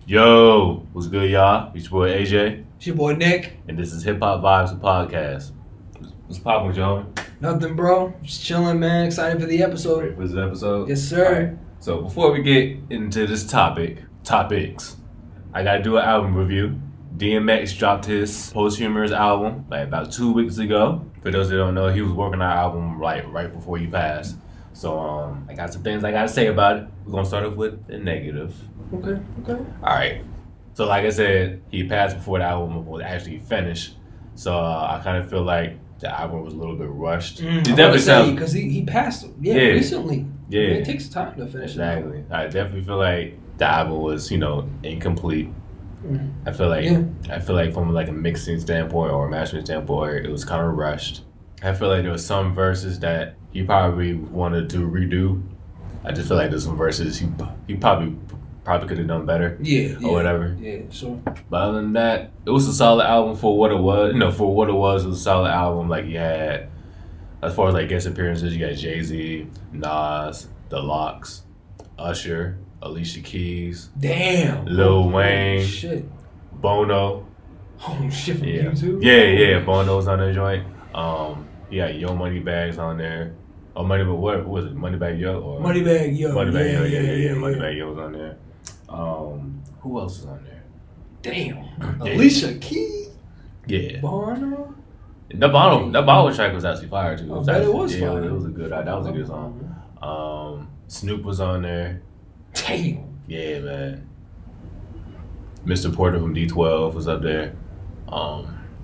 Yo, what's good, y'all? It's your boy AJ, It's your boy Nick. and this is Hip Hop Vibes, the podcast. What's poppin' with y'all? Nothing, bro. Just chilling, man. Excited for the Ready episode. for this episode? Yes, sir. Alright, so before we get into this topics, I gotta do an album review. DMX dropped his Posthumous album like about 2 weeks ago. For those that don't know, he was working on our album right before he passed. So I got some things I gotta say about it. We're gonna start off with the negative. Okay. Alright. So like I said, he passed before the album was actually finished. So I kind of feel like the album was a little bit rushed. It definitely sounds because he passed. Yeah, Yeah. recently. Yeah. It takes time to finish. exactly. I definitely feel like the album was, incomplete. Mm. I feel like Yeah. from like a mixing standpoint or a mastering standpoint, it was kind of rushed. I feel like there was some verses that he probably wanted to redo. I just feel like there's some verses he probably could have done better Yeah. or whatever. Yeah, sure. But other than that, it was a solid album for what it was. For what it was a solid album. Like you had, as far as like guest appearances, you got Jay-Z, Nas, The Lox, Usher, Alicia Keys, Damn. Lil Wayne, Shit. Bono. Oh shit from Yeah, YouTube. yeah. Bono's on that joint. You got Yo Moneybags on there. Oh, what was it? Moneybag Yo or Moneybag Yo. Moneybag Yo? Yeah. Moneybag Yo was on there. Who else is on there? Damn. Yeah. Alicia Keys. Yeah. Bono. The Bono track was actually fire too. It was yeah, fire. It was a good. That was a good song. Snoop was on there. Damn. Yeah, man. Mr. Porter from D12 was up there.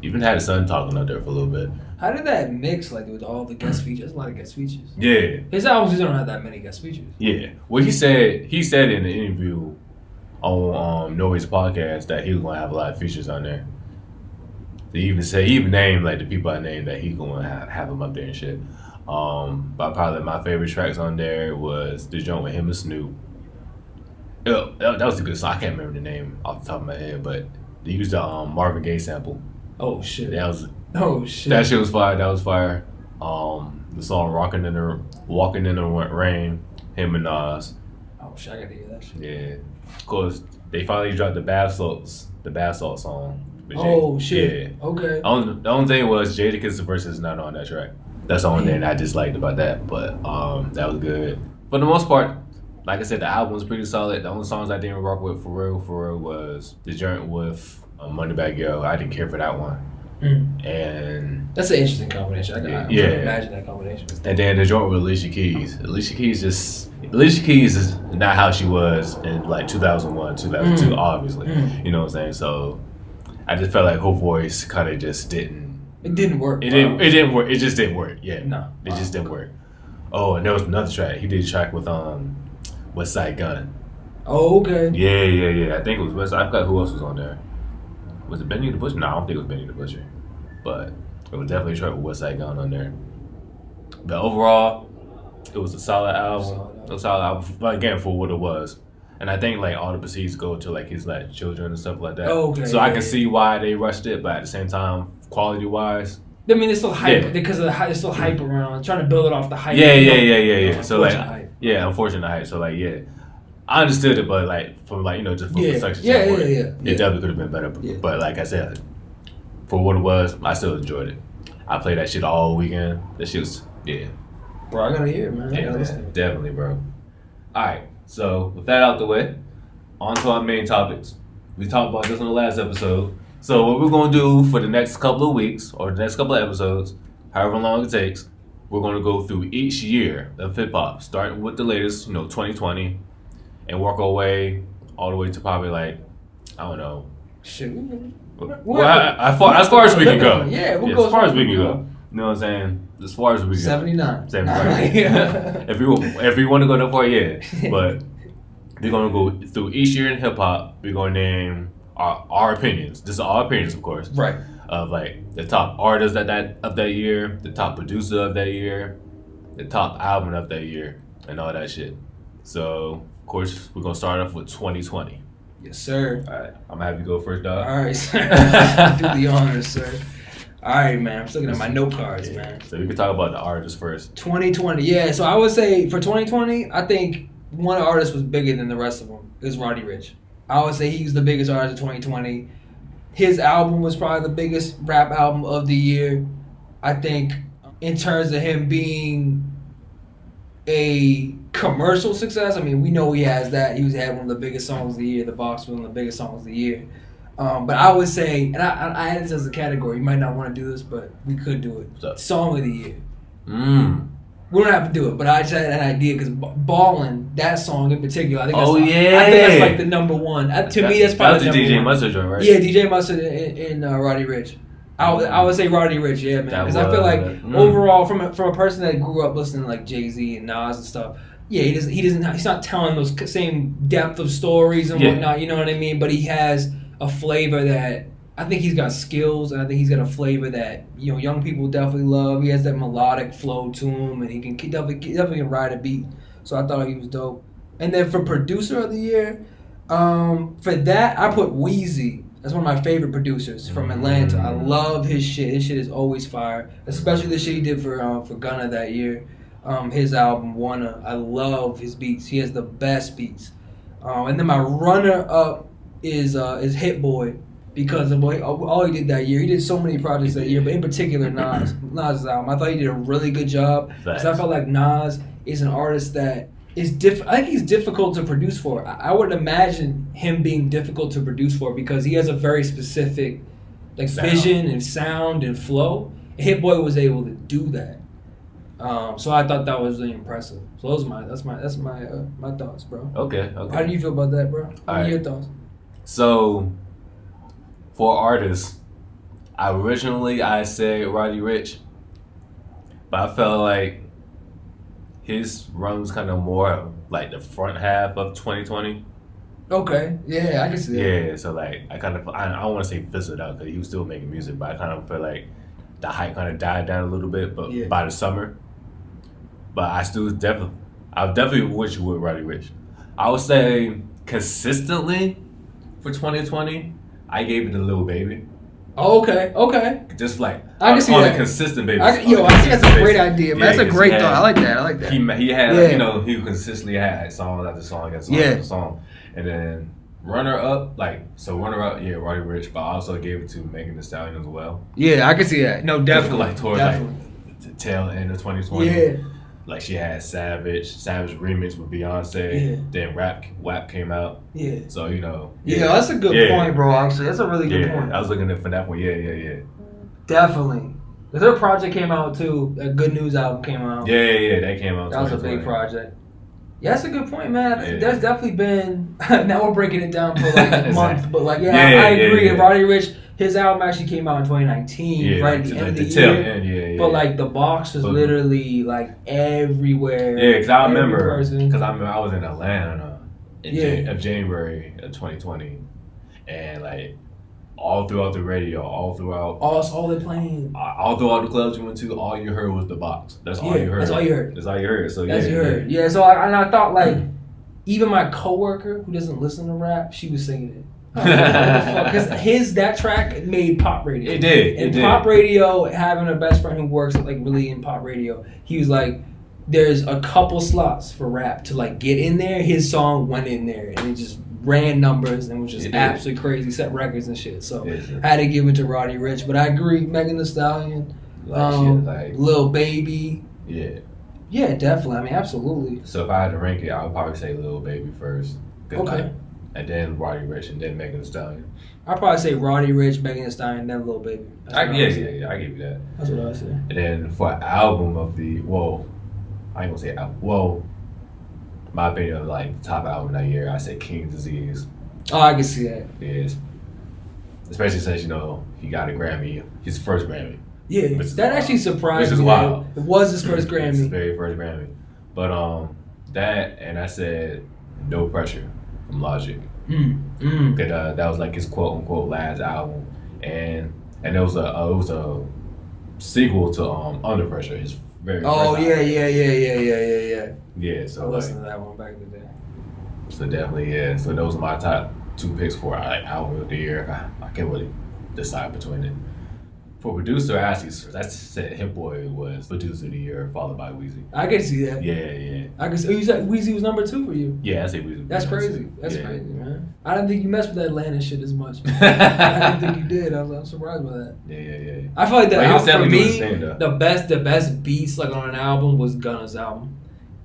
Even had his son talking up there for a little bit. How did that mix like with all the guest features? A lot of guest features. Yeah, His albums just don't have that many guest features. yeah. Well, he said in the interview on Noise podcast that he was gonna have a lot of features on there. He even named like the people I named that he's gonna have them up there and shit. But probably my favorite tracks on there was the joint with him and Snoop. That was a good song. I can't remember the name off the top of my head, but they used the Marvin Gaye sample. Oh shit. That shit. that shit was fire. That was fire. The song Walking in the Rain, him and Nas. Oh shit, I gotta hear that shit. Yeah. Of course, they finally dropped the Bath Salts song. with Oh Jay. shit. Yeah. Okay. The only thing was Jadakiss verse is not on that track. That's the only thing I disliked about that. But that was good. For the most part, like I said, the album was pretty solid. The only songs I didn't rock with for real was the joint with Moneybag Yo. I didn't care for that one. And That's an interesting combination. I can imagine that combination. then the joint with Alicia Keys. Alicia Keys is not how she was in like 2001, 2002, obviously. You know what I'm saying? So I just felt like her voice kind of just didn't. It didn't work. It didn't work. It just didn't work. Yeah. No. It just didn't work. Oh, and there was another track. He did a track with West Side Gun. Oh, okay. Yeah. I think it was West. I forgot who else was on there. Was it Benny the Butcher? No, I don't think it was Benny the Butcher. But it was definitely a track with West Side Gun on there. But overall, it was a solid album. It was a solid album, but again, for what it was. And I think like all the proceeds go to like his like children and stuff like that. Oh, okay. So I can see why they rushed it, but at the same time, quality wise. I mean, it's still hype Yeah. because of the hype. It's still hype around. Trying to build it off the hype. Yeah. So like, Unfortunate hype. unfortunate hype. So like, yeah, I understood it, but like from like just from production Yeah, standpoint, yeah. it definitely could have been better. Yeah. But like I said, for what it was, I still enjoyed it. I played that shit all weekend. That shit was Bro, I gotta hear it, man. I yeah, gotta listen. man, definitely, bro. All right, so with that out the way, on to our main topics. We talked about this in the last episode. So what we're gonna do for the next couple of weeks or the next couple of episodes, however long it takes, we're gonna go through each year of hip hop, starting with the latest, 2020, and work our way all the way to probably like, I don't know. Shit. As far as we can go. Yeah, we'll go as far as we can go. You know what I'm saying? As far as we can go. 79. 79. Yeah. If we want to go that far, yeah. But we're gonna go through each year in hip hop. We're gonna name our opinions. This is our opinions, of course. Right. Of like the top artist of that year, the top producer of that year, the top album of that year, and all that shit. So of course we're gonna start off with 2020. Yes, sir. All right, I'm gonna have you go first, dog. All right, sir. Do the honors, sir. All right, man. I'm just looking at my note cards, man. So we can talk about the artist first. 2020. Yeah, so I would say for 2020, I think one artist was bigger than the rest of them. It was Roddy Ricch. I would say he's the biggest artist of 2020. His album was probably the biggest rap album of the year. I think in terms of him being a commercial success, I mean, we know he has that. He had one of the biggest songs of the year. The Box was one of the biggest songs of the year. But I would say, and I added this as a category. You might not want to do this, but we could do it. Song of the year. We don't have to do it, but I just had an idea because Ballin', that song in particular, I think that's, I think that's like the number one. To me, that's probably the DJ Mustard joint, right? Yeah, DJ Mustard and Roddy Ricch. I would say Roddy Ricch, yeah, man. Because I feel like overall, from a person that grew up listening to like Jay-Z and Nas and stuff, yeah, he's not telling those same depth of stories and whatnot. You know what I mean? But he has a flavor that I think he's got skills, and I think he's got a flavor that young people definitely love. He has that melodic flow to him, and he definitely can ride a beat. So I thought he was dope. And then for producer of the year, for that I put Wheezy. That's one of my favorite producers from Atlanta. I love his shit. His shit is always fire, especially the shit he did for Gunna that year. His album Wanna. I love his beats. He has the best beats. And then my runner up is Hit-Boy. Because of all he did that year. He did so many projects that year, but in particular Nas' album. I thought he did a really good job. Because I felt like Nas is an artist that is I think he's difficult to produce for. I would imagine him being difficult to produce for because he has a very specific vision and sound and flow. Hit-Boy was able to do that. So I thought that was really impressive. So that's my thoughts, bro. Okay. How do you feel about that, bro? What are your thoughts? So, for artists, originally I said Roddy Ricch, but I felt like his run was kind of more like the front half of 2020. Okay, yeah, I can see that. Yeah, so like I don't want to say fizzled out because he was still making music, but I kind of feel like the hype kind of died down a little bit. But by the summer, but I definitely wish you would Roddy Ricch. I would say consistently for 2020. I gave it to Lil Baby. Oh, okay. Just like I can see on that. a consistent basis. I think that's a great idea, man. That's a great thought. I like that. He had he consistently had song after song after song. And then runner up, Roddy Ricch, but I also gave it to Megan Thee Stallion as well. Yeah, I can see that. No, definitely. Towards the tail end of 2020. Yeah. Like she had Savage remix with Beyonce. Yeah. Then WAP came out. Yeah. So Yeah, that's a good point, bro. Actually, that's a really good point. I was looking for that one. Yeah. Definitely. Their project came out too. That Good News album came out. Yeah, that came out. That was a big project. Yeah, that's a good point, man. Yeah. There's definitely been. Now we're breaking it down for like a month, but I agree. Yeah. Roddy Ricch, his album actually came out in 2019, right at the end of the year. But like the box was literally like everywhere. Yeah, because I remember I was in Atlanta in January of 2020, and like all throughout the radio, all throughout they playing. All throughout the clubs we went to, all you heard was the box. That's all you heard. That's all you heard. So Yeah. So I thought like even my coworker who doesn't listen to rap, she was singing it. Because that track made pop radio. It did. And pop radio, having a best friend who works like really in pop radio, he was like, there's a couple slots for rap to like get in there. His song went in there and it just ran numbers and was just absolutely crazy, set records and shit. So I had to give it to Roddy Ricch. But I agree, Megan Thee Stallion, Lil Baby. Yeah. Yeah, definitely. I mean, absolutely. So if I had to rank it, I would probably say Lil Baby first. Okay. And then Roddy Ricch, and then Megan Thee Stallion. I'd probably say Roddy Ricch, Megan Thee Stallion, then Lil Baby. I give you that. That's what I say. And then for album of the, I ain't gonna say album. My opinion of like the top album that year, I say King Disease. Oh, I can see that. Yes. Especially since, he got a Grammy, his first Grammy. Yeah, that actually surprised me. Which is wild. It was his first Grammy. His very first Grammy. But that, and I said No Pressure from Logic. That was like his quote unquote last album, and it was a sequel to Under Pressure, his very first album. Yeah, so I listened to that one back in the day. So definitely, so those are my top two picks for album of the year. I can't really decide between it. For producer, actually, that's said Hit Boy was producer of the year, followed by Weezy. I can see that. Yeah. I can see. You said Weezy was number 2 for you. Yeah, I say Weezy. That's crazy. That's crazy, man. I didn't think you messed with that Atlanta shit as much. I didn't think you did. I'm surprised by that. Yeah. I feel like for me, the the best beats like on an album was Gunna's album.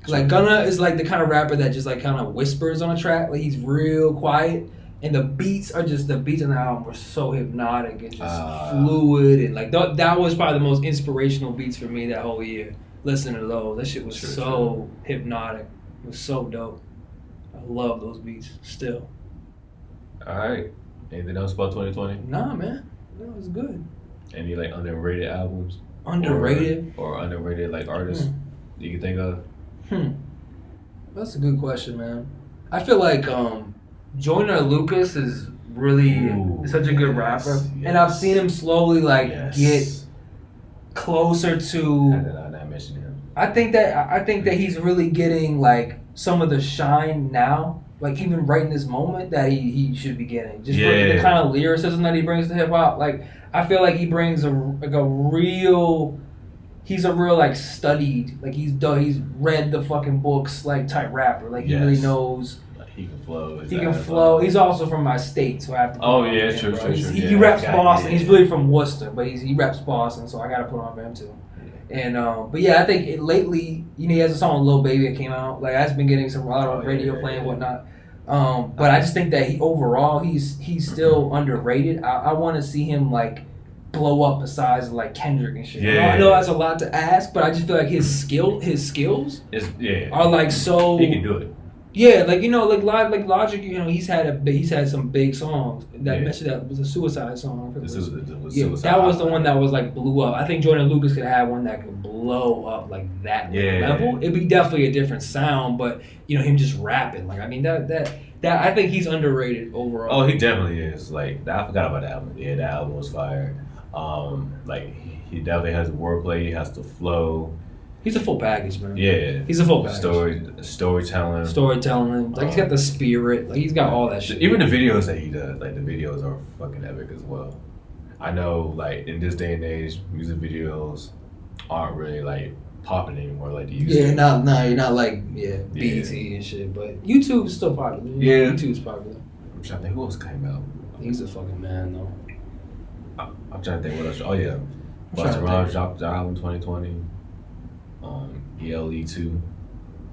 Like Gunna is like the kind of rapper that just like kind of whispers on a track. Like he's real quiet. And the beats on the album were so hypnotic and just fluid, and like that was probably the most inspirational beats for me that whole year. Listening to those, that shit was so hypnotic. It was so dope. I love those beats still. All right. Anything else about 2020? Nah, man, that was good. Any like underrated albums? Underrated or underrated like artists you can think of? That's a good question, man. I feel like Joyner Lucas is really such a good rapper, and I've seen him slowly get closer to. How did I not mention him? I think that he's really getting like some of the shine now, like even right in this moment that he should be getting. Just for the kind of lyricism that he brings to hip hop. Like I feel like he brings he's a real like studied, like he's read the fucking books like type rapper. Like he really knows. He can flow. He can flow. He's also from my state, so I have to. True. He reps Boston. He's really from Worcester, but he reps Boston, so I got to put on for him too. And but yeah, I think lately, he has a song with Lil Baby that came out. Like I've been getting a lot of radio playing and whatnot. But I just think that he's still underrated. I want to see him like blow up besides like Kendrick and shit. Yeah. I know that's a lot to ask, but I just feel like his skills are like so. He can do it. Yeah, like like Logic, he's had some big songs. That was a Suicide song. That was the one that was like blew up. I think Joyner Lucas could have one that could blow up like that level. It'd be definitely a different sound, but him just rapping. Like I mean that I think he's underrated overall. Oh, he definitely is. Like I forgot about that album. Yeah, that album was fire. Like he definitely has the wordplay. He has the flow. He's a full package, man. Yeah. He's a full package. Storytelling. Like, he's got the spirit. Like, he's got all that shit. Even the videos that he does, like, the videos are fucking epic as well. I know, like, in this day and age, music videos aren't really, like, popping anymore like they used to. You're not like, BET and shit, but YouTube's still popular. Yeah. YouTube's popular. I'm trying to think who else came out. He's a fucking man, though. I'm trying to think what else. Oh, yeah. Busta Rhymes dropped the album 2020. ELE 2.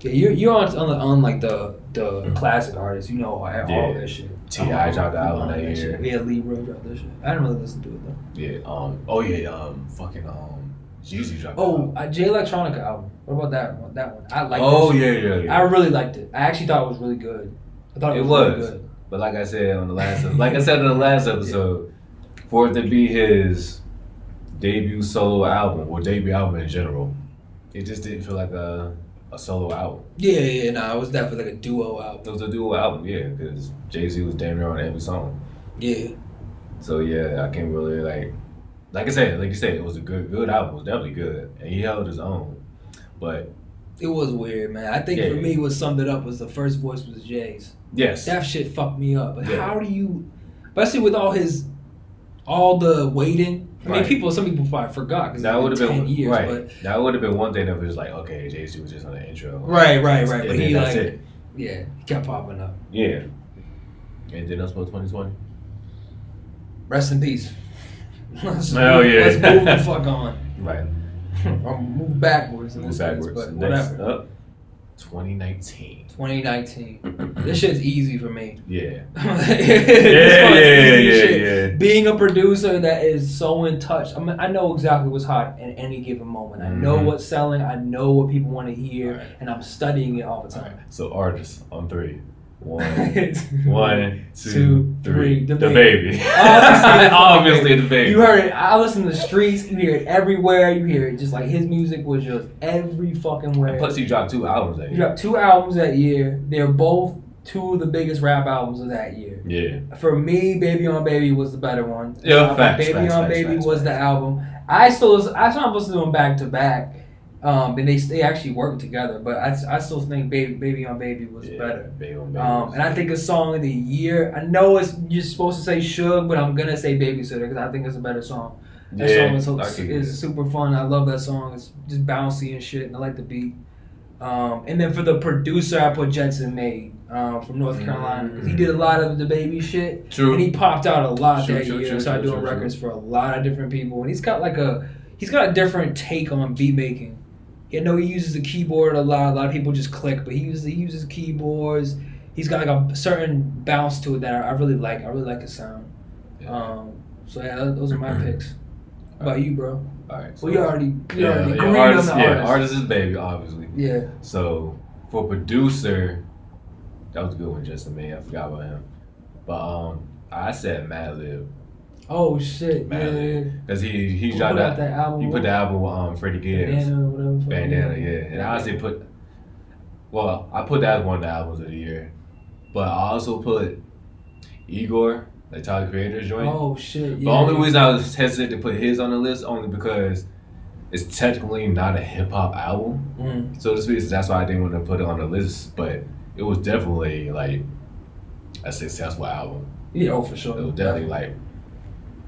Yeah, you're on like the classic artists. All that shit. T.I. dropped the album that year. Yeah, Libra dropped that shit. I didn't really listen to it though. Yeah. Fucking Jeezy dropped. Jay Electronica album. What about that one? I liked. Yeah. I really liked it. I actually thought it was really good. I thought it was really good. But like I said in the last episode, for it to be his debut solo album or debut album in general, it just didn't feel like a solo album. Yeah, it was definitely like a duo album. It was a duo album, yeah, because Jay-Z was damn near on every song. Yeah. So yeah, I can't really like you said, it was a good album. It was definitely good, and he held his own. But it was weird, man. I think for me, what summed it up was the first voice was Jay's. Yes. That shit fucked me up. Like, how do you, especially with all the waiting. I mean, some people probably forgot because that would have been 10 years. Right. But that would have been one thing that was just like, okay, Jay-Z was just on the intro. Right. But that's it. Yeah, he kept popping up. Yeah. Anything else about 2020? Rest in peace. Let's move the fuck on. Right. I'll move backwards. But whatever. Next up, 2019. 2019. This shit's easy for me. Yeah. Yeah. Being a producer that is so in touch. I mean, I know exactly what's hot at any given moment. I know what's selling. I know what people want to hear, and I'm studying it all the time. Right. So artists on 3. 1, 2, 3. The Baby. Obviously, The Baby. You heard it. I listen to the streets. You hear it everywhere. You hear it just like his music was just every fucking where. Plus, he dropped 2 albums that year. He dropped 2 albums that year. They're both 2 of the biggest rap albums of that year. Yeah. For me, Baby on Baby was the better one. Yeah, facts. Baby on Baby was the album. I sometimes listen to them back to back. And they actually work together, but I still think Baby on Baby was better. Baby on Baby and I think a song of the year. I know you're supposed to say Suge, but I'm gonna say Babysitter because I think it's a better song. That song is super fun. I love that song. It's just bouncy and shit, and I like the beat. And then for the producer, I put Jetson Maid from North Carolina, because he did a lot of the baby shit. True. And he popped out a lot that year. Started doing records for a lot of different people, and he's got a different take on beat making. You know, he uses the keyboard a lot. A lot of people just click, but he uses keyboards. He's got like a certain bounce to it that I really like. I really like his sound. Yeah. So yeah, those are my picks. What about you, bro? All right. So well, you already agreed on the artist. Yeah, artist is baby, obviously. Yeah. So for producer, that was a good one, Justin May. I forgot about him, but I said Madlib. Oh shit! Madlib. Because he dropped that album. He put the album with Freddie Gibbs. Bandana, yeah. And I honestly I put that as one of the albums of the year, but I also put Igor, the Tyler Creator's joint. Oh shit! Yeah. The only reason I was hesitant to put his on the list only because it's technically not a hip hop album, so to speak. So that's why I didn't want to put it on the list. But it was definitely like a successful album. Yeah, for sure. It was definitely like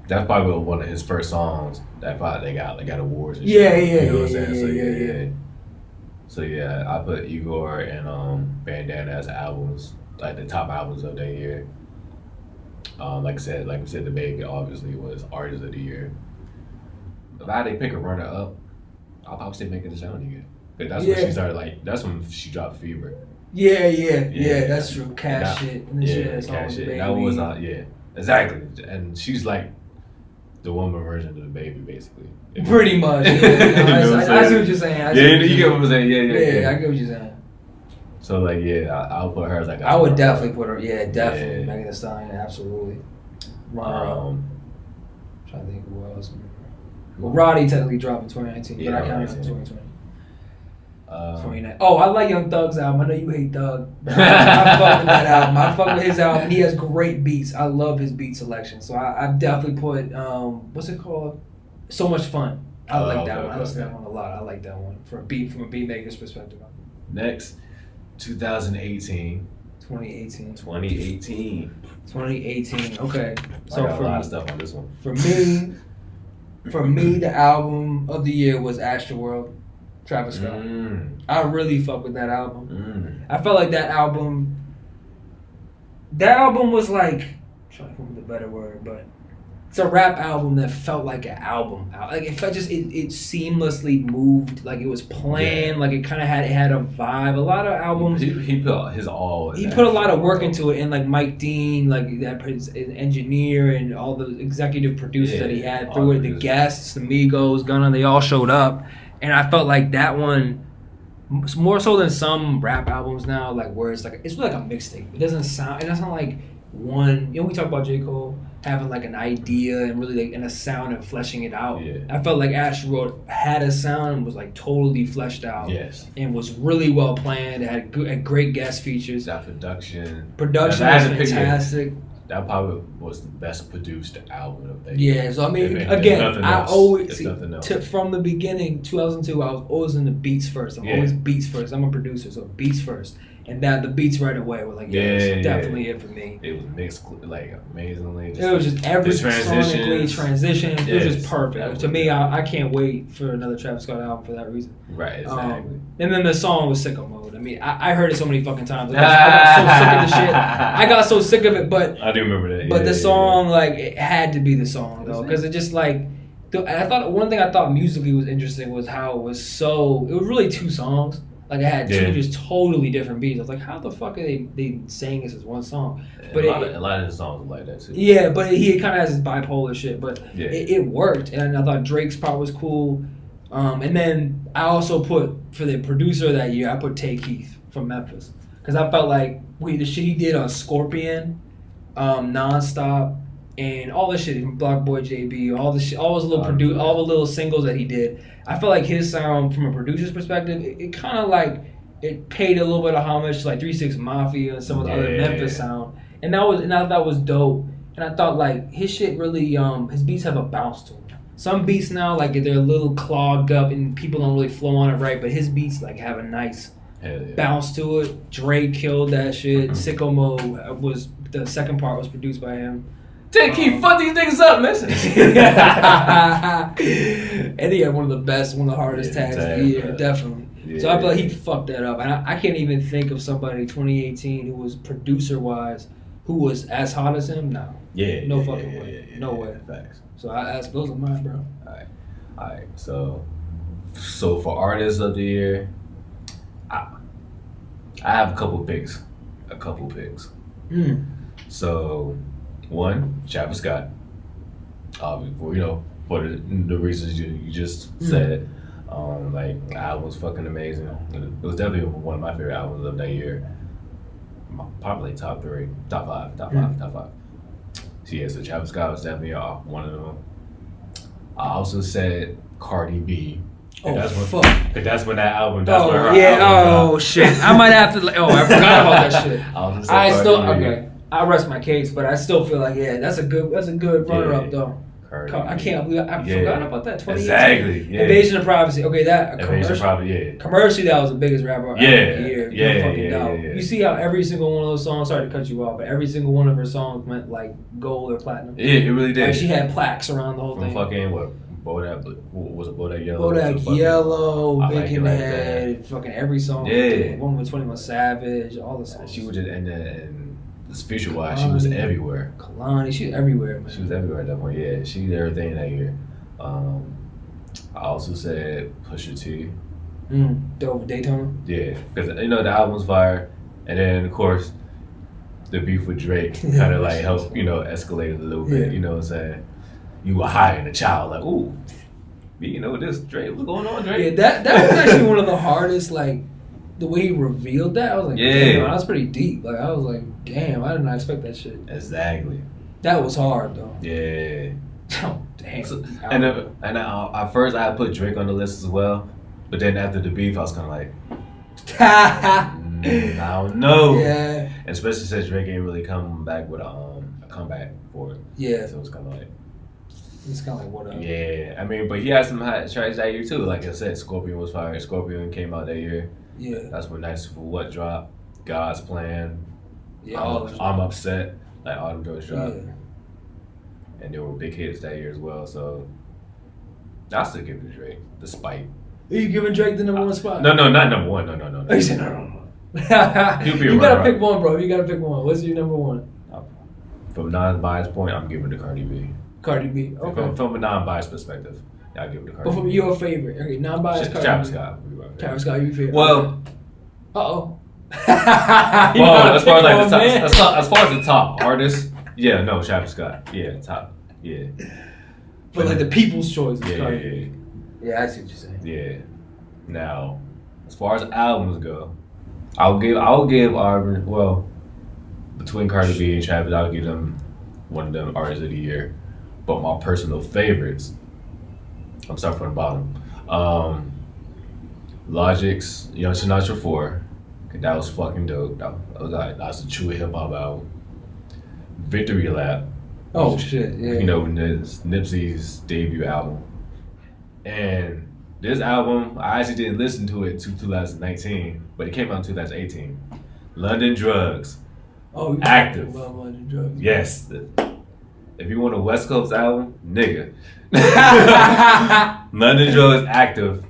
that's probably one of his first songs that probably got awards. And shit. You know what I'm saying? So yeah, I put Igor and Bandana as albums, like the top albums of that year. Like I said, the baby obviously was artist of the year. If I had to pick a runner up, I'll probably say Making the Sound again. But that's when she started that's when she dropped Fever. Yeah, that's true. Cash shit. Cash shit. That was exactly. And she's like the woman version of the baby, basically. Pretty much. Yeah. I see what you're saying. You get what I'm saying. Yeah, I get what you're saying. So I'll put her as like. I would definitely put her. Yeah, definitely. Megan Thee Stallion, absolutely. Trying to think who else. Well, Roddy technically dropped in 2019, but I counted it in 2020. 29. Oh, I like Young Thug's album. I know you hate Thug. I fuck with that album. I fuck with his album. He has great beats. I love his beat selection. So I've definitely put what's it called? So Much Fun. I like that one. I listen to that one a lot. I like that one from a beat maker's perspective. Next, 2018. 2018. Okay. So I got a lot of stuff on this one. For me, the album of the year was Astroworld, Travis Scott. I really fuck with that album. I felt like that album was like, I'm trying to come up with a better word, but it's a rap album that felt like an album. Like it felt it seamlessly moved, like it was planned, like it kind of had a vibe. A lot of albums, he put his all. He put a lot of work into it, and like Mike Dean, like that engineer, and all the executive producers that he had through it, the guests, the Migos, Gunna, they all showed up, and I felt like that one, more so than some rap albums now, like where it's really like a mixtape. It doesn't sound like one. We talk about J. Cole having like an idea and really like in a sound and fleshing it out. I felt like Astroworld had a sound and was like totally fleshed out. And was really well planned. It had great guest features. That production was fantastic. That probably was the best produced album of that year. Yeah, so I mean, again, I always from the beginning, 2002, I was always in the beats first. I'm always beats first. I'm a producer, so beats first. And that the beats right away were like, it's definitely it for me. It was mixed like amazingly. It was just every transition. It was just perfect. To me, I can't wait for another Travis Scott album for that reason. Right, exactly. And then the song was Sicko Mode. I mean, I heard it so many fucking times. I got so sick of the shit. I got so sick of it, but I do remember that. But the song, like, it had to be the song though, because it just like. I thought one thing I thought musically was interesting was how it was really two songs. Like I had two just totally different beats. I was like, how the fuck are they saying this as one song? But a lot of the songs were like that too. Yeah, but he kind of has his bipolar shit. But it worked, and I thought Drake's part was cool. And then I also put for the producer of that year, I put Tay Keith from Memphis because I felt like the shit he did on Scorpion, Nonstop, and all the shit, Block Boy JB, all the shit, all the little singles that he did. I felt like his sound, from a producer's perspective, it kind of like it paid a little bit of homage to like 3 6 Mafia and some of the other Memphis sound, and I thought that was dope. And I thought like his shit really, his beats have a bounce to them. Some beats now like they're a little clogged up and people don't really flow on it right, but his beats like have a nice bounce to it. Dre killed that shit. Sicko Mode was the second part was produced by him. Fuck these niggas up, man. And he had one of the hardest tags of the year, definitely. Yeah. So I feel like he fucked that up. And I can't even think of somebody 2018 who was producer-wise who was as hot as him. No. Yeah. No fucking way. No way. Facts. So those are mine, bro. All right. So for artists of the year, I have a couple picks. So, one, Travis Scott. For the reasons you just said. The album was fucking amazing. It was definitely one of my favorite albums of that year. Probably top 5. So yeah, so Travis Scott was definitely one of them. I also said Cardi B. Fuck. Cause that's when that album. Shit. I might have to. I forgot about that shit. I rest my case, but I still feel like that's a good runner up though. I can't believe I forgot about that. 2018. Exactly. Yeah. Invasion of Privacy. Okay, commercially that was the biggest rapper of the year. Yeah. You see how every single one of those songs. Sorry to cut you off, but every single one of her songs went like gold or platinum. Yeah, it really did. Like she had plaques around the whole thing. Fucking what? Bodak Yellow? Bodak Yellow, Big in the Head, fucking every song. Yeah. One with 21 Savage, all the songs. She was just and feature wise, she was everywhere. Kalani, she was everywhere, man. She was everywhere at that point. Yeah, she did everything that year. I also said Pusha T. Daytona. Yeah, because the album's fire, and then of course the beef with Drake kind of like helped escalate it a little bit. You know what I'm saying? You were hiring a child, like, ooh, this Drake, what's going on, Drake? Yeah, that was actually one of the hardest, like, the way he revealed that. I was like, damn, that was pretty deep. Like, I was like, damn, I did not expect that shit. Exactly. That was hard, though. Yeah. Oh, damn. So, at first I put Drake on the list as well, but then after the beef, I was kind of like, I don't know. Yeah. And especially since Drake ain't really come back with a comeback for it. Yeah. So it's kind of like. It's kind of like whatever. Yeah, I mean, but he had some hot tracks that year too. Like I said, Scorpion was fire. Scorpion came out that year. Yeah. That's when Nice for What dropped. God's Plan. Yeah. I'm Upset. Like all them joints dropped. Yeah. And there were big hits that year as well. So I still give it to Drake, despite. Are you giving Drake the number one spot? No, not number one. No. Oh, you said no. You gotta pick one, bro. You gotta pick one. What's your number one? From a non-biased point, I'm giving it to Cardi B. Cardi B. Okay. From a non-biased perspective, I'll give it to Cardi B. But from your favorite, okay, non-biased Cardi Travis B. Scott. Travis Scott, your favorite. Well. Well, as far as the top artists, Travis Scott. Yeah, top. Yeah. But like the people's choice. Yeah, I see what you're saying. Yeah. Now, as far as albums go, I'll give Auburn. Well, between Cardi B and Travis, I'll give them one of them artists of the year. But my personal favorites, I'm starting from the bottom. Logic's Young Sinatra 4, that was fucking dope. That was a true hip hop album. Victory Lap. Oh shit, yeah. Nipsey's debut album. And this album, I actually didn't listen to it to 2019, but it came out in 2018. London Drugs. Oh, Active. About London Drugs. Yes. If you want a West Coast album, nigga. London Drugs Active.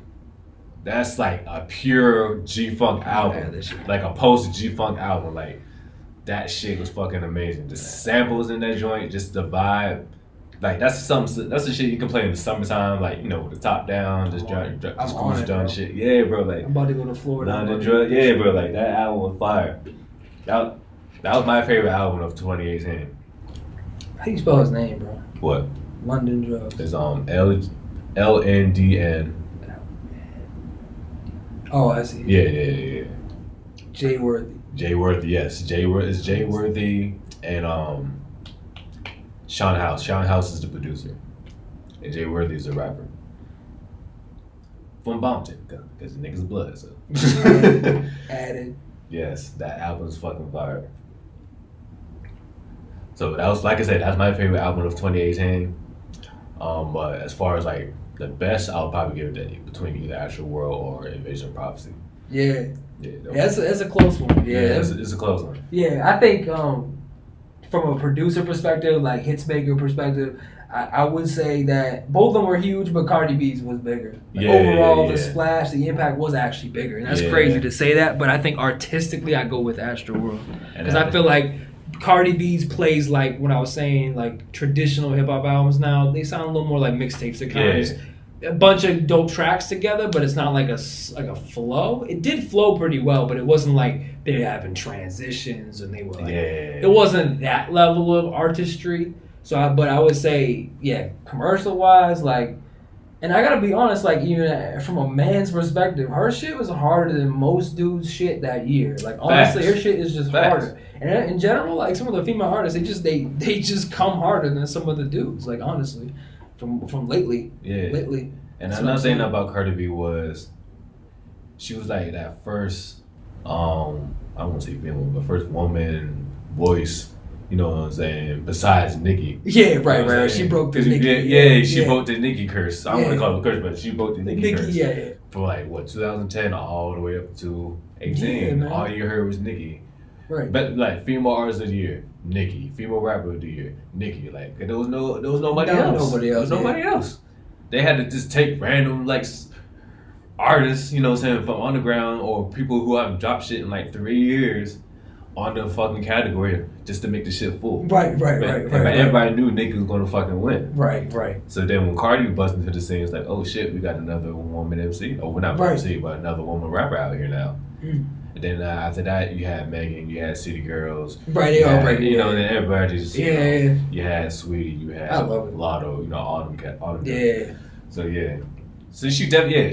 That's like a pure G-Funk album. Like a post G-Funk album. Like, that shit was fucking amazing. The samples in that joint, just the vibe. Like, that's the shit you can play in the summertime, like, with the top down, just cruise down shit. Yeah, bro, like. I'm about to go to Florida. London Drugs, yeah, bro, like, that album was fire. That was my favorite album of 2018. How do you spell his name, bro? What? London Drugs. It's LNDN. Oh, I see. Yeah. Jay Worthy, yes. Jay Worthy and Sean House. Sean House is the producer. And Jay Worthy is the rapper. From Bompton, because the nigga's blood, so. Added. Yes, that album's fucking fire. So that was, like I said, that's my favorite album of 2018. But as far as like the best, I'll probably give it to between either Astro World or Invasion of Prophecy. Yeah. That's a close one. Yeah, it's a close one. Yeah, I think from a producer perspective, like hits maker perspective, I would say that both of them were huge, but Cardi B's was bigger. Like overall, the splash, the impact was actually bigger. And that's crazy to say that, but I think artistically I go with Astroworld. Because I feel like Cardi B's plays like, when I was saying, like traditional hip-hop albums now, they sound a little more like mixtapes. They're kind of just a bunch of dope tracks together, but it's not like a flow. It did flow pretty well, but it wasn't like they were having transitions and they were like, it wasn't that level of artistry. So, but I would say, commercial wise, like, and I gotta be honest, like, even from a man's perspective, her shit was harder than most dudes' shit that year. Like, honestly, her shit is just harder. And in general, like, some of the female artists, they just come harder than some of the dudes. Like, honestly, from lately. Yeah. Lately. And another thing about Cardi B was, she was like that first, I won't say female, but first woman voice. You know what I'm saying? Besides Nicki. Yeah, right. She broke the Nicki. She broke the Nicki curse. I don't want to call it a curse, but she broke the Nicki curse. Yeah. From like, 2010 all the way up to 18. All you heard was Nicki. Right. But like, female artist of the year, Nicki. Female rapper of the year, Nicki. Like, there was nobody else. They had to just take random, like, artists, you know what I'm saying, from underground or people who haven't dropped shit in like 3 years on the fucking category just to make the shit full. Right. Everybody knew Nicki was gonna fucking win. Right. So then when Cardi bust into the scene, it's like, oh shit, we got another woman MC. Oh, we're not MC, but another woman rapper out here now. And then after that, you had Megan, you had City Girls. Right, they all break. You know, and then everybody just, you had Sweetie, you had Lotto, you know, all them. Yeah. So yeah. So she definitely.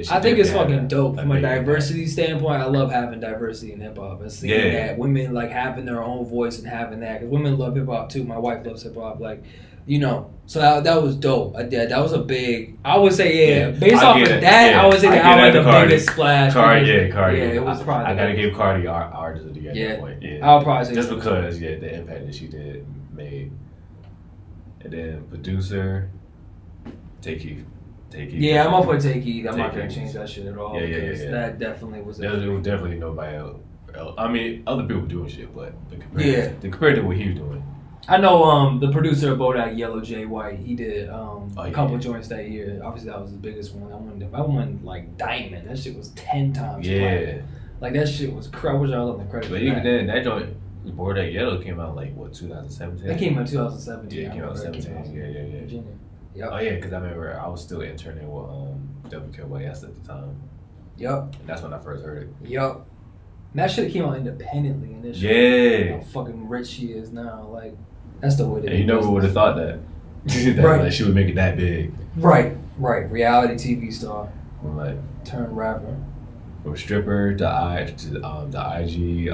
I think it's fucking dope from a diversity standpoint. I love having diversity in hip hop and seeing that women like having their own voice and having that, because women love hip hop too. My wife loves hip hop, like, you know. So that was dope. That was a big. I would say based off of that, I would say that I was the biggest splash. Cardi. Yeah, it was probably. I gotta give Cardi artist of the year at that point. Yeah, I'll probably say just because the impact that she made, and then producer, Tay Keith. Yeah, I'm gonna put Tay Keith. I'm not gonna change that shit at all. Yeah. That definitely was. There was definitely nobody else. I mean, other people doing shit, but compared to what he was doing. I know the producer of Bodak Yellow, Jay White. He did a couple joints that year. Obviously, that was his biggest one. I won like Diamond. That shit was 10 times. Yeah. Like that shit was crap. Which I love the credit. But even then, that joint, Bodak Yellow came out like 2017. That came out 2017. Yeah, it came out 2017. Yeah. Virginia. Yep. Oh yeah, because I remember I was still interning with WKYS at the time. Yep. And that's when I first heard it. Yep. And that shit came out independently initially. Yeah. How fucking rich she is now. Like, that's the way to do it. And you never would have thought that. Right. Like, she would make it that big. Right. Reality TV star. From like turned rapper. From stripper to the IG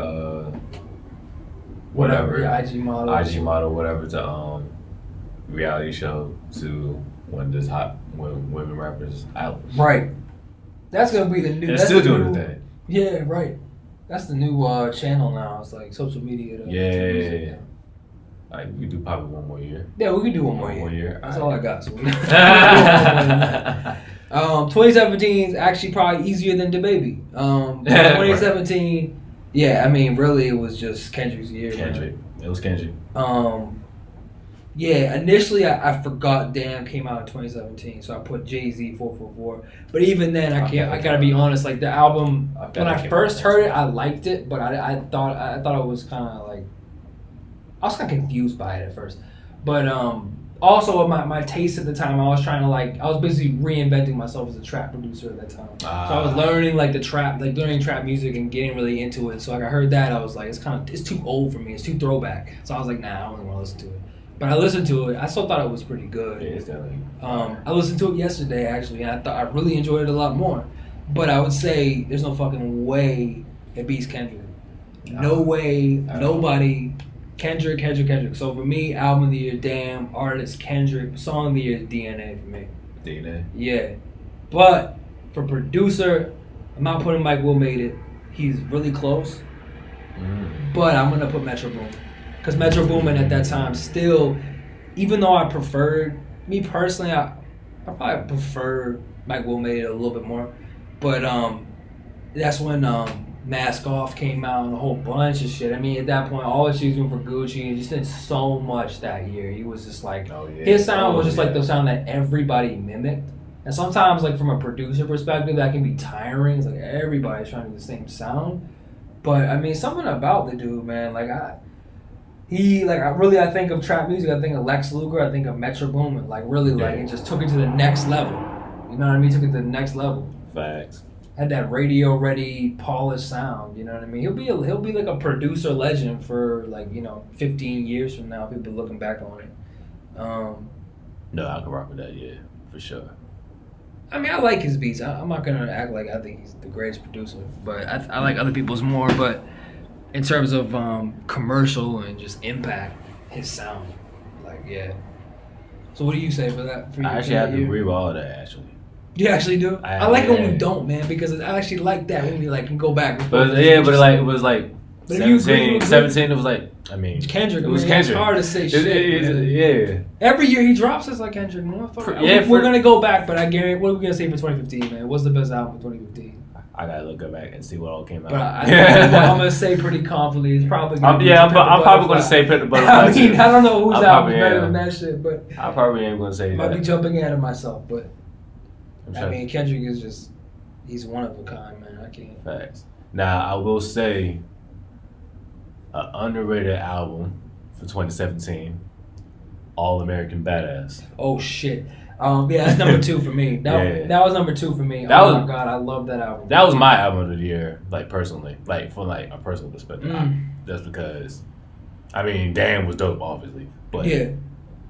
whatever. Yeah, IG model. IG model, whatever, to reality show to one of those hot women rappers out. Right. That's gonna be the new. They're still doing the thing. Yeah, right. That's the new channel now. It's like social media. Yeah. Like, we could do probably one more year. Yeah, we could do one more year. That's all I got. So 2017 is actually probably easier than DaBaby. 2017, I mean, really, it was just Kendrick's year. It was Kendrick. Initially I forgot Damn came out in 2017, so I put Jay-Z 444. But even then, I gotta be honest. Like the album, when I first heard it, I liked it, but I thought it was kind of like, I was kind of confused by it at first. But also my taste at the time, I was basically reinventing myself as a trap producer at that time. So I was learning learning trap music and getting really into it. So like I heard that, I was like, it's too old for me. It's too throwback. So I was like, nah, I don't really want to listen to it. But I listened to it. I still thought it was pretty good. Yeah, it's definitely. I listened to it yesterday actually, and I really enjoyed it a lot more. But I would say there's no fucking way it beats Kendrick. No way, nobody. Kendrick. So for me, album of the year, Damn. Artist, Kendrick. Song of the year, DNA for me. DNA? Yeah. But for producer, I'm not putting Mike Will Made It. He's really close. But I'm going to put Metro Boomin. Because Metro Boomin at that time still, even though I preferred, me personally, I probably prefer Mike Will Made It a little bit more. But that's when Mask Off came out and a whole bunch of shit. I mean, at that point, all she was doing for Gucci and just did so much that year. He was just like, his sound was just like the sound that everybody mimicked. And sometimes, like, from a producer perspective, that can be tiring. It's like everybody's trying to do the same sound. But, I mean, something about the dude, man. Like, I think of trap music. I think of Lex Luger. I think of Metro Boomin. Like, really, like, it just took it to the next level. You know what I mean? Took it to the next level. Facts. Had that radio-ready, polished sound. You know what I mean? He'll be like a producer legend for, like, 15 years from now. People looking back on it. No, I can rock with that, yeah, for sure. I mean, I like his beats. I'm not gonna act like I think he's the greatest producer, but I like other people's more. But in terms of commercial and just impact, his sound, like, yeah. So what do you say for that? I actually have to agree with all of that. Actually, you actually do. I like it when we don't, man, because I actually like that when we like can go back. But it was like 17. It was like, I mean, Kendrick. It was Kendrick. It's hard to say shit. Yeah. Every year he drops, it's like Kendrick. We're gonna go back, but I guarantee. What are we gonna say for 2015, man? What's the best album for 2015? I gotta look back and see what all came out. But I'm gonna say pretty confidently, it's probably gonna be. I'm probably gonna say Pit the Butterfly. I mean, I don't know whose album is better than that shit, but I probably ain't gonna say that. Might be jumping ahead of myself, but I mean, Kendrick is he's one of a kind, man. I can't. Facts. Now I will say, an underrated album for 2017, All American Badass. Oh shit. Yeah, that's number 2 for me. That was number 2 for me. My god, I love that album. That was my album of the year, like personally, like from like a personal perspective. That's because, I mean, Damn was dope, obviously, but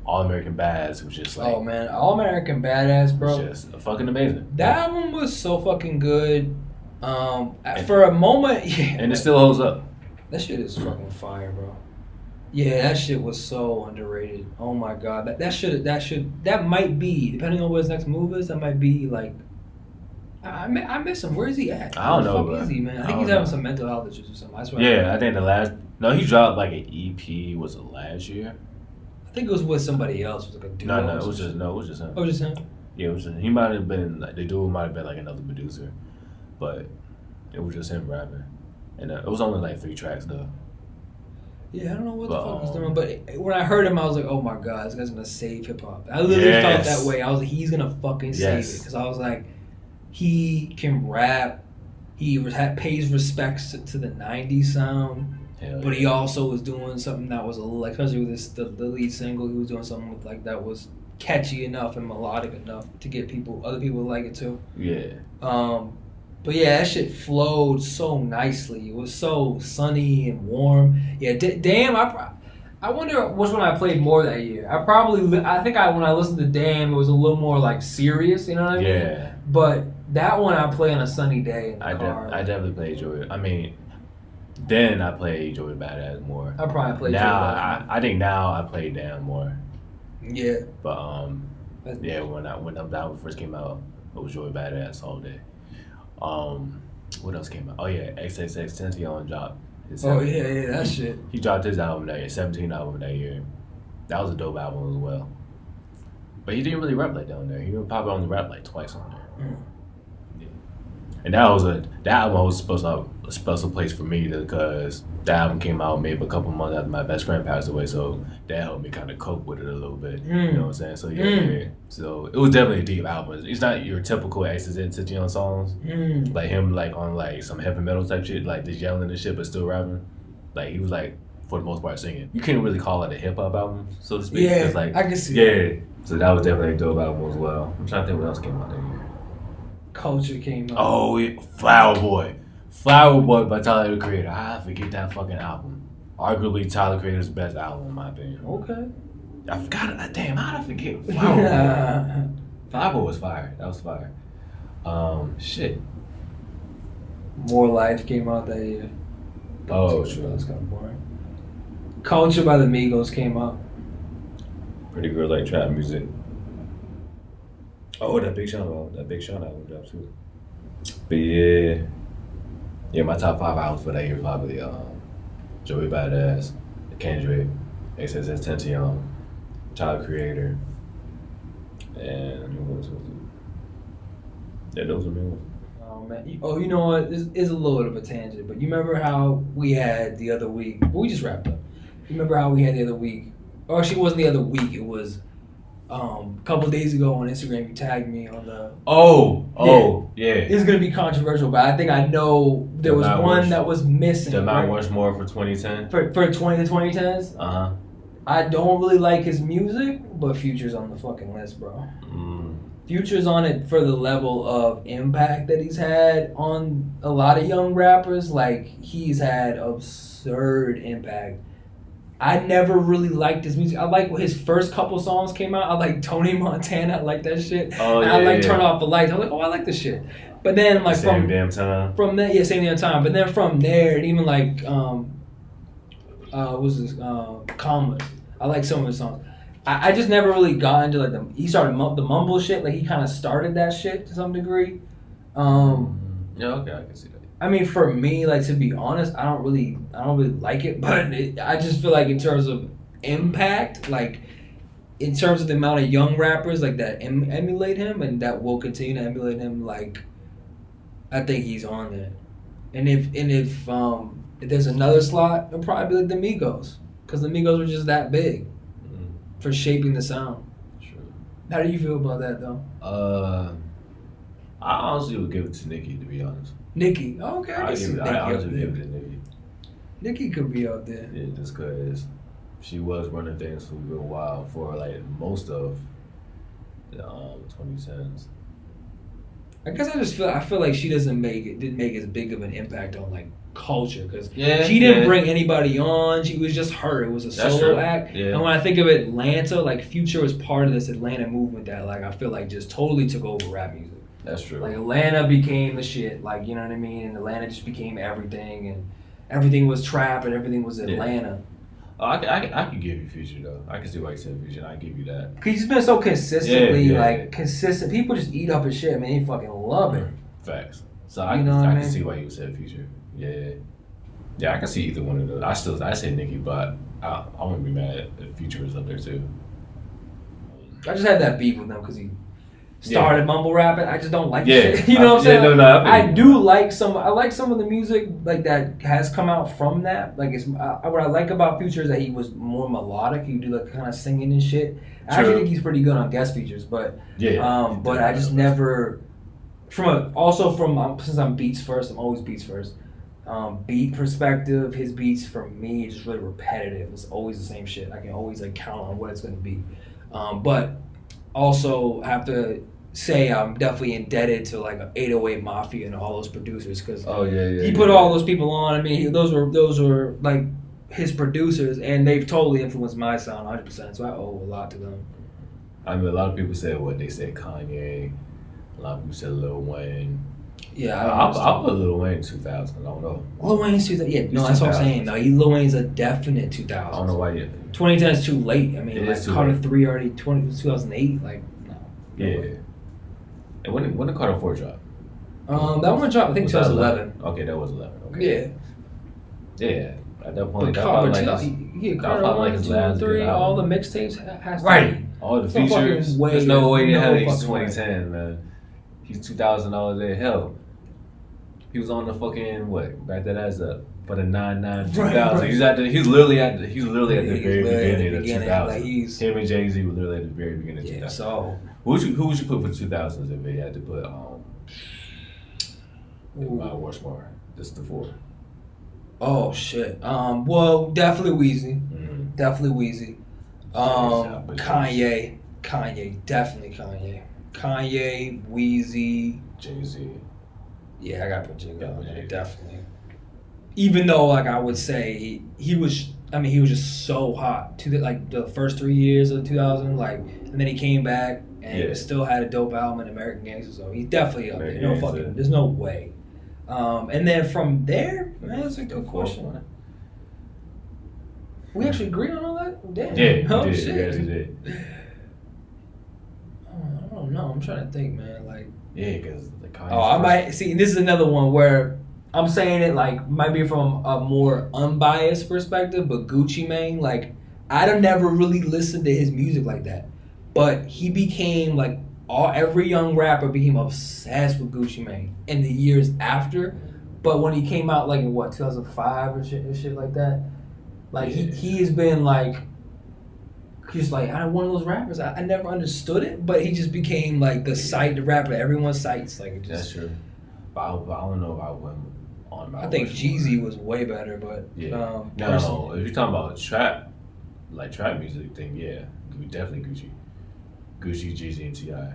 All American Badass was just like, oh man, All American Badass, bro, was just fucking amazing. That album was so fucking good. For a moment, and it still holds up. That shit is fucking fire, bro. Yeah, that shit was so underrated. Oh my god, that might be, depending on what his next move is, that might be like, I miss him. Where is he at? I don't know, bro. Is he, man? I think he's having some mental health issues or something. I swear. Yeah, I think he dropped like an EP. Was it last year? I think it was with somebody else. It was like a dude. No, it was just him. Oh, it was just him. Yeah, it was just, he might have been like, the dude might have been like another producer, but it was just him rapping, and it was only like 3 tracks though. Yeah, I don't know what the fuck he's doing, but when I heard him, I was like, oh my god, this guy's gonna save hip hop. I literally felt that way. I was like, he's gonna fucking save it, because I was like, he can rap, he pays respects to the '90s sound, but he also was doing something that was a little, like, especially with the lead single, he was doing something with like that was catchy enough and melodic enough to get other people to like it too. Yeah. But yeah, that shit flowed so nicely. It was so sunny and warm. Yeah, Damn. I wonder which one I played more that year. I think when I listened to Damn, it was a little more like serious. You know what I mean? Yeah. But that one I play on a sunny day in the car. I definitely played Joey. I mean, then I played Joey Badass more. I probably played now. Joey Badass. I think now I play Damn more. Yeah. But yeah, when that one first came out, it was Joey Badass all day. What else came out? Oh yeah, XXXTentacion dropped his album. Yeah, that shit. He dropped his album that year, 17 album that year. That was a dope album as well. But he didn't really rap like that on there. He probably only rapped like twice on there. Yeah. And that album was supposed to have a special place for me because that album came out maybe a couple months after my best friend passed away, so that helped me kind of cope with it a little bit. You know what I'm saying? So yeah. So it was definitely a deep album. It's not your typical XXXTentacion songs, like him like on like some heavy metal type shit, like just yelling and shit but still rapping. Like he was like for the most part singing. You can't really call it a hip hop album, so to speak. Yeah, like, I can see. Yeah, so that was definitely a dope album as well. I'm trying to think what else came out that year. Culture came out. Oh, yeah. Flower Boy by Tyler, the Creator. I forget that fucking album. Arguably Tyler, the Creator's best album in my opinion. Okay. I forgot it. Damn, how did I forget Flower Boy? Flower Boy was fire. That was fire. Shit. More Life came out that year. Oh, true. That's kind of boring. Culture by the Migos came out. Pretty Girl Like Trap Music. Oh, that Big Sean album dropped too. But yeah, my top 5 albums for that year was probably Joey Badass, Kendrick, XXXTentacion, Tyler, the Creator, and what else was it? Yeah, those are me. Oh man! Oh, you know what? This is a little bit of a tangent, but you remember how we had the other week? Well, we just wrapped up. You remember how we had the other week? Or actually, it wasn't the other week. It was a couple of days ago on Instagram. You tagged me on the. Yeah. It's gonna be controversial, but I think I know there was one that was missing. The Mount Rushmore for 2010. For the 2010s. I don't really like his music, but Future's on the fucking list, bro. Future's on it for the level of impact that he's had on a lot of young rappers. Like, he's had absurd impact. I never really liked his music. I like when his first couple songs came out. I like Tony Montana. I like that shit. Oh, and I like Turn Off the Lights. I was like, oh, I like this shit. But then, like, same damn time. From that, yeah, same damn time. But then from there, and even like, what's this? Commas. I like some of his songs. I just never really got into like he started the mumble shit. Like, he kind of started that shit to some degree. Yeah, okay, I can see that. I mean, for me, like, to be honest, I don't really like it. But I just feel like in terms of impact, like in terms of the amount of young rappers like that emulate him and that will continue to emulate him, like, I think he's on there. And if there's another slot, it'll probably be like the Migos, because the Migos were just that big for shaping the sound. True. How do you feel about that, though? I honestly would give it to Nicki, to be honest. Nicki. Oh, okay, I honestly give it to Nicki. Nicki could be out there. Yeah, just because she was running things for a real while, for like most of the 2010s. I guess I feel like she didn't make as big of an impact on like culture, because she didn't bring anybody on. She was just her. It was a solo act. Yeah. And when I think of Atlanta, like, Future was part of this Atlanta movement that, like, I feel like just totally took over rap music. That's true. Like, Atlanta became the shit. Like, you know what I mean? And Atlanta just became everything, and everything was trap, and everything was Atlanta. Oh, I could give you Future, though. I can see why you said Future. I give you that. Because he's been so consistently, consistent. People just eat up his shit, man. They fucking love it. Facts. So I can see why you said Future. Yeah, I can see either one of those. I say Nicki, but I wouldn't be mad if Future was up there too. I just had that beef with him because he started mumble rapping. I just don't like shit. You know what I'm saying? I do like some of the music like that has come out from that. Like, it's what I like about Future is that he was more melodic. He would do like kind of singing and shit. I actually think he's pretty good on guest features, but but I just never since I'm beats first, I'm always beats first. Beat perspective, his beats for me is just really repetitive. It's always the same shit. I can always like count on what it's going to be. But also have to say I'm definitely indebted to like 808 Mafia and all those producers, because he put all those people on. I mean, those were like his producers, and they've totally influenced my sound 100%. So I owe a lot to them. I mean, a lot of people say they said Kanye. A lot of people said Lil Wayne. Yeah, I'll put Lil Wayne in 2000. I don't know. Lil Wayne's 2000. Yeah, no, that's what I'm saying. No, Lil Wayne's a definite 2000. I don't know why yet. 2010 is too late. I mean, it like Carter 3 already 2008. Like, no. Yeah. And when did Carter 4 drop? That one dropped, I think, 2011. Okay, that was 11. Okay. Yeah. At that point, Carter like 1, 2, 3, all the mixtapes has right. All the features. There's no way in hell he's 2010, man. He's $2,000 a hell. He was on the fucking back that ass up for the 99 2000. Right. He's literally at the very beginning of 2000. Like, him and Jay-Z were literally at the very beginning of 2000. So who would you put for 2000s if they had to put in Mount Rushmore? Just the 4. Oh shit. Well, definitely Weezy. Mm-hmm. Definitely Weezy. Kanye, definitely Kanye. Kanye, Weezy, Jay-Z. Yeah, I gotta put Jay-Z on there, definitely. Even though, like, I would say he was just so hot to the first 3 years of 2000, like, and then he came back and still had a dope album in American Gangster, so he's definitely up there. There's no way. And then from there, man, that's a good question. We actually agreed on all that? Damn. Yeah, we shit. Did. I don't know. I'm trying to think, man. Like, because the Kanye. I might see. This is another one where I'm saying it like might be from a more unbiased perspective, but Gucci Mane, like, I'd never really listened to his music like that, but he became like every young rapper became obsessed with Gucci Mane in the years after. But when he came out, like in 2005 or shit like that, like he has been like, just like one of those rappers. I never understood it, but he just became like the rapper that everyone cites. Like it just, that's true. But I don't know if I went on my. I think Jeezy was way better, but no. If you're talking about trap music, then yeah, definitely Gucci, Jeezy, and T.I.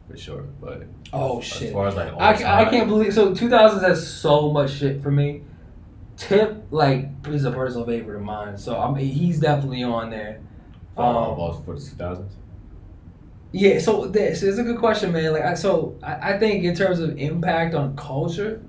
for sure. But oh shit, as far as like I can't believe. So 2000s has so much shit for me. Tip like is a personal favorite of mine, so I mean he's definitely on there. For the 2000s. Yeah, so this is a good question, man. Like I think in terms of impact on culture,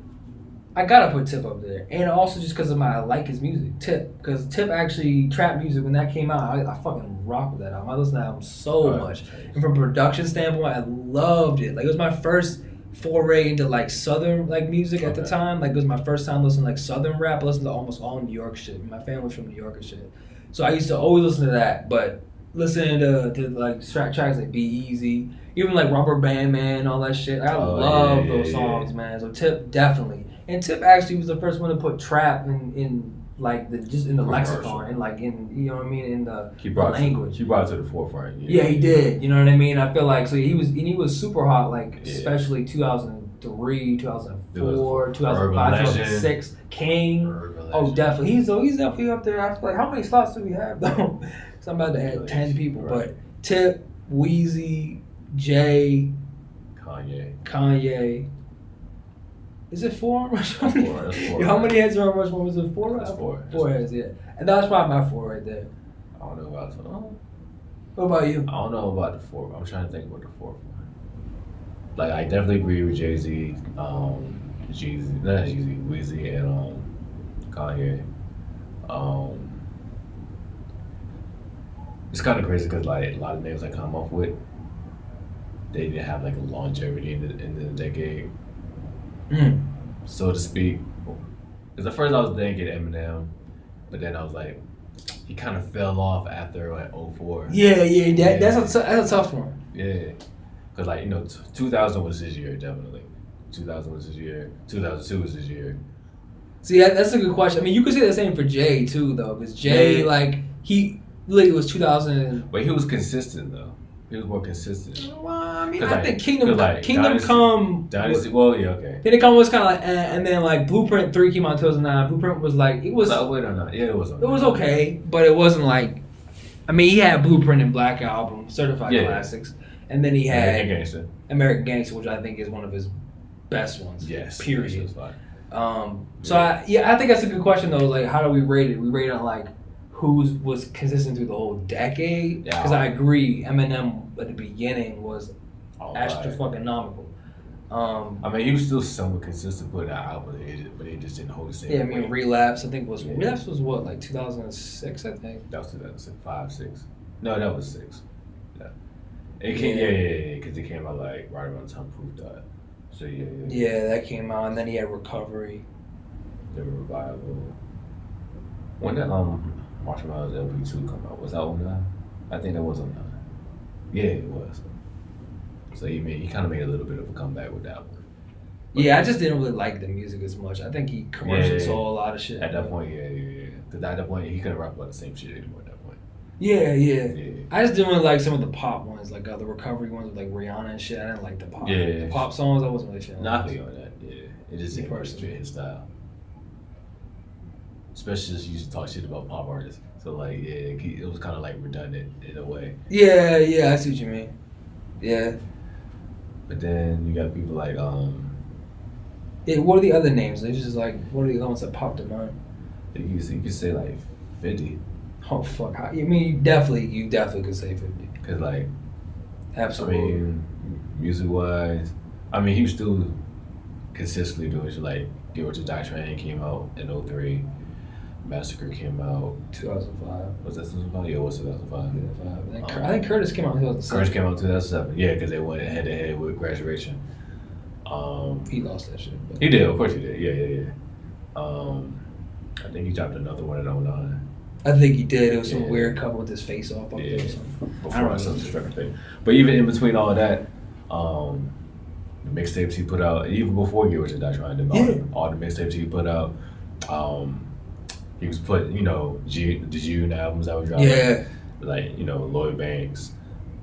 I gotta put Tip up there, and also just because I like his music, Tip, because Tip actually trap music when that came out, I fucking rock with that album. I listen to that album so much, and from a production standpoint, I loved it. Like it was my first foray into like southern like music at the time. Like it was my first time listening to like southern rap. I listened to almost all New York shit. My family was from New York and shit, so I used to always listen to that. But listening to like tracks like Be Easy, even like Rubber Band Man, all that shit. I love those songs, man. So Tip definitely. And Tip actually was the first one to put trap in like in the lexicon and like in you know what I mean in the language. He brought it to the forefront. Yeah, he did. You know what I mean? I feel like so he was super hot like especially 2003, 2004, 2005, 2006. King. Oh, definitely. He's definitely up there. I feel like how many slots do we have though? So I'm about to add 10 people, but Tip, Weezy, Jay, Kanye. Is it 4? That's 4. How many heads are on Rushmore? Was it 4? That's 4. 4 heads, yeah. And that's probably my 4 right there. I don't know about that. What about you? I don't know about the 4. I'm trying to think about the 4th one. Like I definitely agree with Jay-Z, Weezy, and Kanye. It's kind of crazy because like a lot of names I come up with, they didn't have like a longevity in the decade. So to speak. Because at first I was thinking Eminem, but then I was like, he kind of fell off after like 04. Yeah. That's a tough one. Yeah, because like 2000 was his year definitely. 2000 was his year. 2002 was his year. See, that's a good question. I mean, you could say the same for Jay too, though, because Jay like he literally was 2000. But he was consistent though. He was more consistent. Well, I mean, I think Kingdom Dynasty, Come. Dynasty, well, yeah, okay. Kingdom Come was kind of like, and then like Blueprint 3 came out in 2009. Blueprint was like, it was. No, wait, no. Yeah, it was. It was okay, but it wasn't like. I mean, he had Blueprint and Black Album, Certified Classics, and then he had American Gangster, which I think is one of his best ones. Yes. Period. So I think that's a good question though. Like, how do we rate it? We rate it on like who was consistent through the whole decade. Because I agree, Eminem at the beginning was astronomical. I mean, he was still somewhat consistent putting out albums, but it just didn't hold the same. Yeah, I mean, Relapse. I think Relapse was what, like 2006. I think that was 2005, 6. No, that was 6. Yeah, it came. Because it came out like right around the time Proof died. So yeah. Yeah, that came out, and then he had Recovery. The Revival. When did Marshmallow's LP2 come out? Was that on 9? I think that was on 9. Yeah, it was. So he kind of made a little bit of a comeback with that one. But I just didn't really like the music as much. I think he commercial sold a lot of shit. At that point, yeah. Because at that point, he couldn't rap about the same shit anymore at that point. Yeah. I just didn't really like some of the pop ones, like the Recovery ones with like Rihanna and shit. I didn't like the pop. The pop songs, I wasn't really feeling. Not me on that. Yeah, it just didn't really fit his style. Especially since he used to talk shit about pop artists. So like, it was kind of like redundant in a way. Yeah, I see what you mean. Yeah. But then you got people like what are the other names? They just like what are the other ones that popped in mind? You could say like 50. Oh fuck! I mean, you definitely could say 50. Cause like, absolutely. I mean, music wise, I mean he was still consistently doing shit. Like Get Rich or Die Trying came out in 03. Massacre came out 2005. Was that 2005? Yeah, it was 2005. 2005. I think Curtis came out in 2007. Curtis came out in 2007. Yeah, because they went head to head with Graduation. He lost that shit. But. He did, of course he did. Yeah. I think he dropped another one in 09. I think he did. It was some weird cover with his face off. Before I saw the thing. But even in between all of that, The mixtapes he put out, even before Get Rich or Die Trying, all the mixtapes he put out. He was put, the June albums that were dropping. Yeah. Like, Lloyd Banks,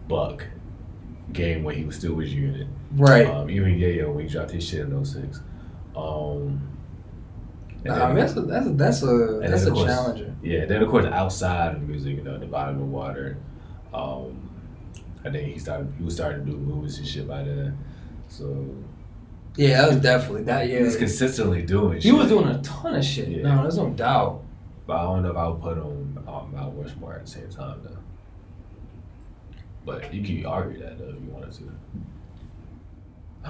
Buck, Game when he was still with Unit. Right. Even Yayo when he dropped his shit in 06. That's a challenger. Yeah, then of course outside of music, The Bottom of the Water. I think he was starting to do movies and shit by then. So yeah, that was definitely that. Yeah, he was consistently doing shit. He was doing a ton of shit. Yeah. No, there's no doubt. But I don't know if I would put him on Mount Rushmore at the same time though. But you can argue that though if you wanted to.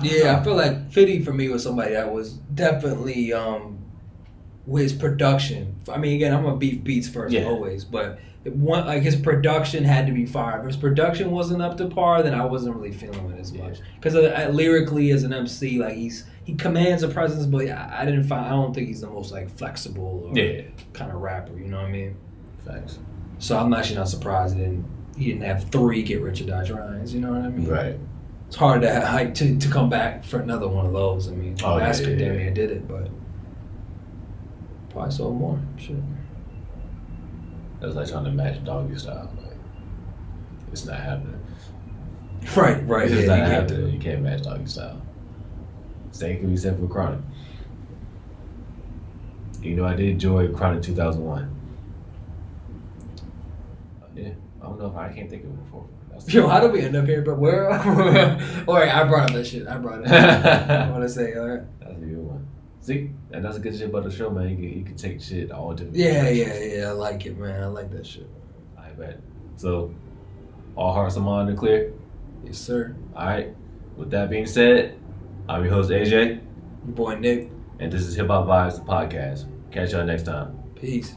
Yeah, I feel like 50 for me was somebody that was definitely with his production. I mean, again, I'm gonna beat beats first always, but his production had to be fire. If his production wasn't up to par, then I wasn't really feeling it as much. Because lyrically, as an MC, like he commands a presence, but I don't think he's the most like flexible or kind of rapper. You know what I mean? Facts. So I'm actually not surprised he didn't have 3 Get Rich or Die Tryings. You know what I mean? Right. It's hard to come back for another one of those. I mean, Academia did it, but probably sold more. Shit. That was like trying to match Doggy Style. Like, it's not happening. Right. It's not happening. You can't match Doggy Style. Same can be said for Chronic. I did enjoy Chronic 2001. Yeah, I don't know if I can't think of it before. Yo, how did we end up here? But where? Alright, I brought up that shit. I want to say, alright. That's a good one. See, and that's a good shit about the show, man. You can take shit all different. Yeah. I like it, man. I like that shit. I bet. So, all hearts and minds are clear? Yes, sir. All right. With that being said, I'm your host, AJ. Your boy, Nick. And this is Hip Hop Vibes, the podcast. Catch y'all next time. Peace.